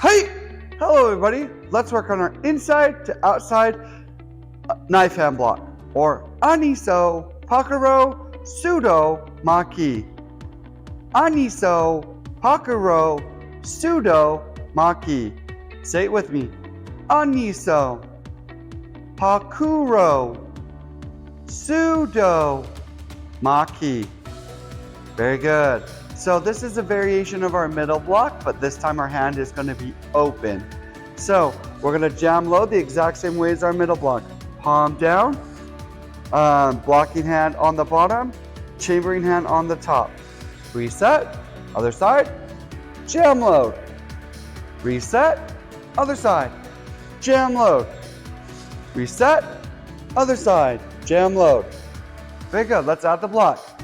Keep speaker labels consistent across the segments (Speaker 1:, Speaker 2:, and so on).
Speaker 1: Hey! Hello everybody, let's work on our inside to outside knife hand block, or Ahneso, Pakuro, Pseudo, Mahk. Ahneso, Pakuro, Pseudo, Mahk. Say it with me. Ahneso, Pakuro, Pseudo, Mahk. Very good. So this is a variation of our middle block, but this time our hand is going to be open. So we're going to jam load the exact same way as our middle block. Palm down, blocking hand on the bottom, chambering hand on the top. Reset, other side, jam load. Reset, other side, jam load. Reset, other side, jam load. Very good, let's add the block.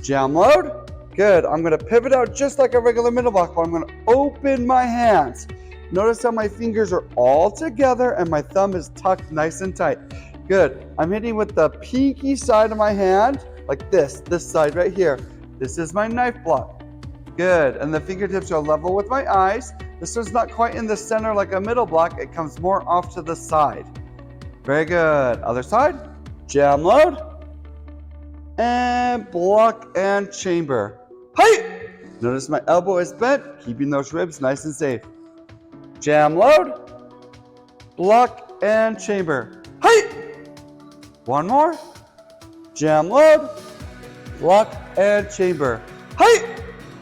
Speaker 1: Jam load. Good, I'm going to pivot out just like a regular middle block, but I'm going to open my hands. Notice how my fingers are all together and my thumb is tucked nice and tight. Good, I'm hitting with the pinky side of my hand, like this side right here. This is my knife block. Good, and the fingertips are level with my eyes. This one's not quite in the center like a middle block, it comes more off to the side. Very good, other side, jam load, and block and chamber. Hey! Notice my elbow is bent, keeping those ribs nice and safe. Jam load, block and chamber. Hey! One more. Jam load, block and chamber. Hey!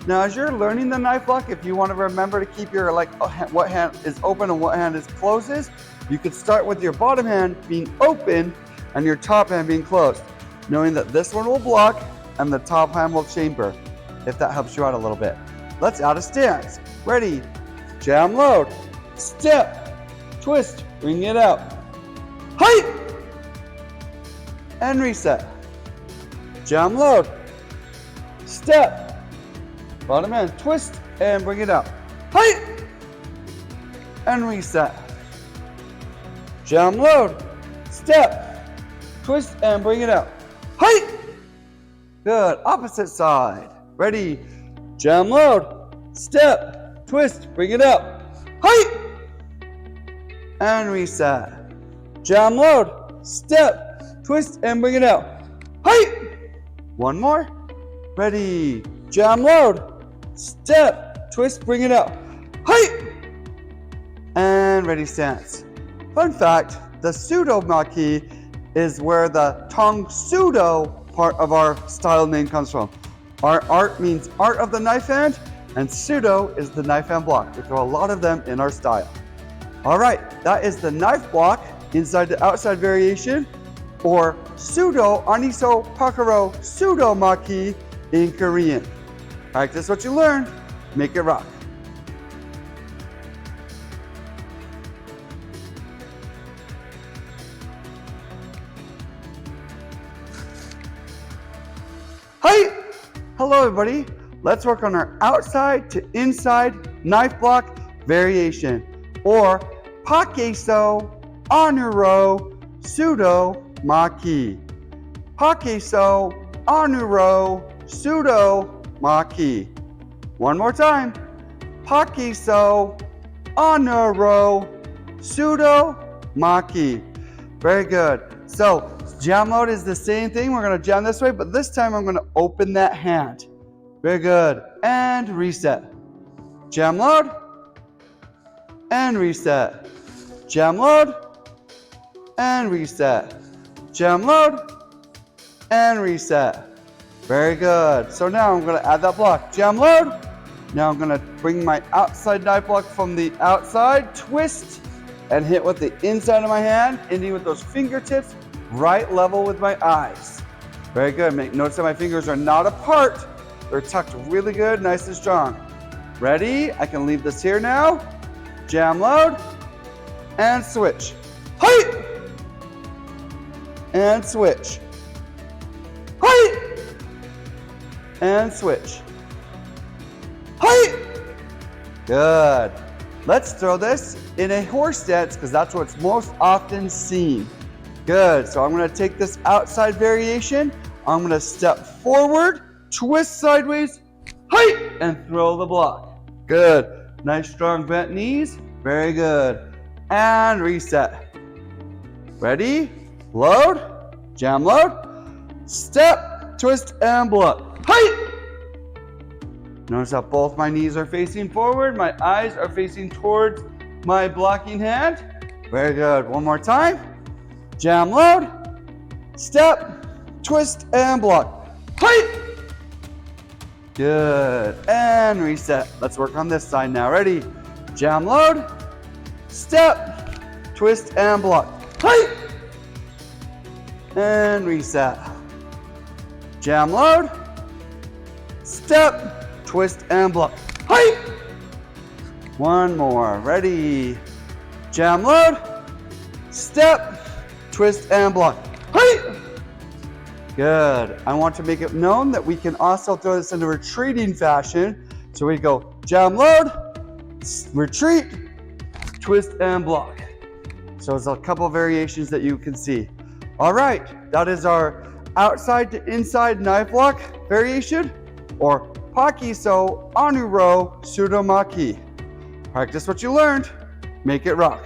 Speaker 1: Now as you're learning the knife block, if you want to remember to keep your what hand is open and what hand is closes, you could start with your bottom hand being open and your top hand being closed, knowing that this one will block and the top hand will chamber, if that helps you out a little bit. Let's add a stance. Ready, jam load, step, twist, bring it out. Height! And reset. Jam load, step, bottom hand, twist, and bring it out. Height! And reset. Jam load, step, twist, and bring it out. Height! Good, opposite side. Ready, jam load, step, twist, bring it out. Height! And reset. Jam load, step, twist, and bring it out. Height! One more. Ready, jam load, step, twist, bring it out. Height! And ready, stance. Fun fact, the pseudo Mahk is where the Tang pseudo part of our style name comes from. Our art means art of the knife hand, and pseudo is the knife hand block. We throw a lot of them in our style. All right, that is the knife block inside to outside variation, or pseudo Ahneso Pakuro pseudo Mahk in Korean. Practice what you learned, make it rock. Hi! Hello everybody, let's work on our outside to inside knife block variation, or Pahkeso, Ahnuro, Pseudo, Mahk. Pahkeso, Ahnuro, Pseudo, Mahk. One more time. Pahkeso, Ahnuro, Pseudo, Mahk. Very good. So jam load is the same thing. We're going to jam this way, but this time I'm going to open that hand. Very good. And reset. Jam load. And reset. Jam load. And reset. Jam load. And reset. Very good. So now I'm going to add that block. Jam load. Now I'm going to bring my outside knife block from the outside, twist, and hit with the inside of my hand, ending with those fingertips right level with my eyes. Very good. Notice that my fingers are not apart. They're tucked really good, nice and strong. Ready? I can leave this here now. Jam load and switch. Height! And switch. Height! And switch. Height! Good. Let's throw this in a horse stance because that's what's most often seen. Good, so I'm going to take this outside variation. I'm going to step forward, twist sideways, height, and throw the block. Good. Nice strong bent knees. Very good. And reset. Ready? Load. Jam load. Step, twist, and block. Height! Notice how both my knees are facing forward. My eyes are facing towards my blocking hand. Very good. One more time. Jam load. Step, twist, and block. Height! Good. And reset. Let's work on this side now. Ready? Jam load. Step, twist, and block. Height! And reset. Jam load. Step, twist, and block. Height! One more. Ready? Jam load. Step, twist, and block. Height! Good. I want to make it known that we can also throw this in a retreating fashion. So we go jam load, retreat, twist, and block. So there's a couple variations that you can see. All right, that is our outside to inside knife block variation, or Pahkeso, Ahnuro, Rrma. Practice what you learned. Make it rock.